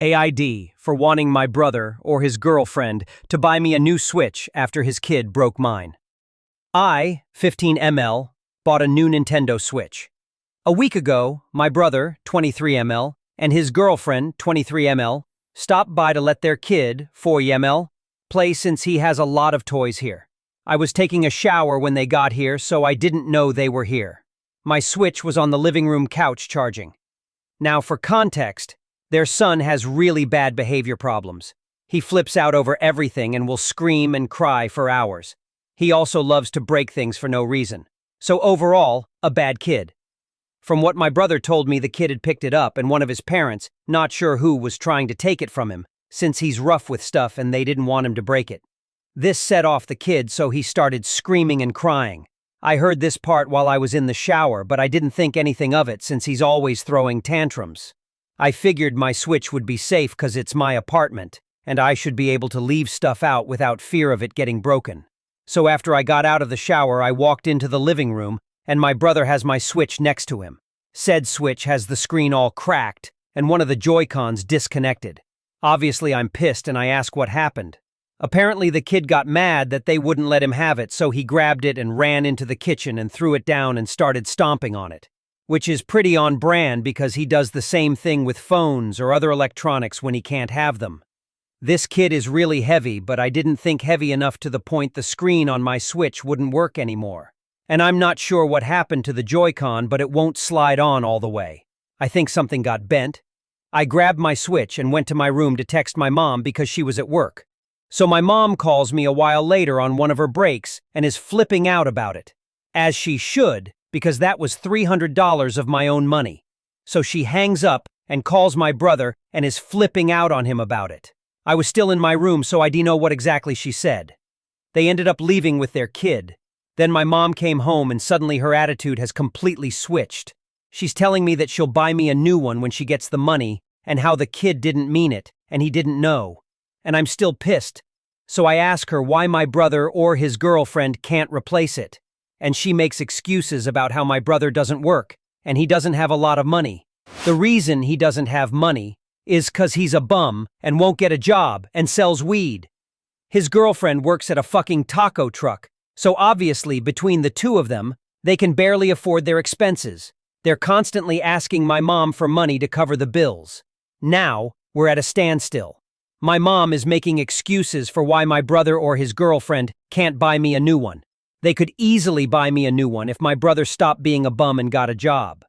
AID for wanting my brother or his girlfriend to buy me a new Switch after his kid broke mine. I, 15ml, bought a new Nintendo Switch. A week ago, my brother, 23ml, and his girlfriend, 23ml, stopped by to let their kid, 4ml, play since he has a lot of toys here. I was taking a shower when they got here, so I didn't know they were here. My Switch was on the living room couch charging. Now, for context, their son has really bad behavior problems. He flips out over everything and will scream and cry for hours. He also loves to break things for no reason. So overall, a bad kid. From what my brother told me, the kid had picked it up and one of his parents, not sure who, was trying to take it from him, since he's rough with stuff and they didn't want him to break it. This set off the kid, so he started screaming and crying. I heard this part while I was in the shower, but I didn't think anything of it since he's always throwing tantrums. I figured my Switch would be safe because it's my apartment, and I should be able to leave stuff out without fear of it getting broken. So after I got out of the shower, I walked into the living room, and my brother has my Switch next to him. Said Switch has the screen all cracked, and one of the Joy-Cons disconnected. Obviously, I'm pissed and I ask what happened. Apparently, the kid got mad that they wouldn't let him have it, so he grabbed it and ran into the kitchen and threw it down and started stomping on it. Which is pretty on brand because he does the same thing with phones or other electronics when he can't have them. This kid is really heavy, but I didn't think heavy enough to the point the screen on my Switch wouldn't work anymore. And I'm not sure what happened to the Joy-Con, but it won't slide on all the way. I think something got bent. I grabbed my Switch and went to my room to text my mom because she was at work. So my mom calls me a while later on one of her breaks and is flipping out about it. As she should, because that was $300 of my own money. So she hangs up and calls my brother and is flipping out on him about it. I was still in my room, so I didn't know what exactly she said. They ended up leaving with their kid. Then my mom came home and suddenly her attitude has completely switched. She's telling me that she'll buy me a new one when she gets the money and how the kid didn't mean it and he didn't know. And I'm still pissed. So I ask her why my brother or his girlfriend can't replace it. And she makes excuses about how my brother doesn't work and he doesn't have a lot of money. The reason he doesn't have money is 'cause he's a bum and won't get a job and sells weed. His girlfriend works at a fucking taco truck, so obviously between the two of them, they can barely afford their expenses. They're constantly asking my mom for money to cover the bills. Now, we're at a standstill. My mom is making excuses for why my brother or his girlfriend can't buy me a new one. They could easily buy me a new one if my brother stopped being a bum and got a job.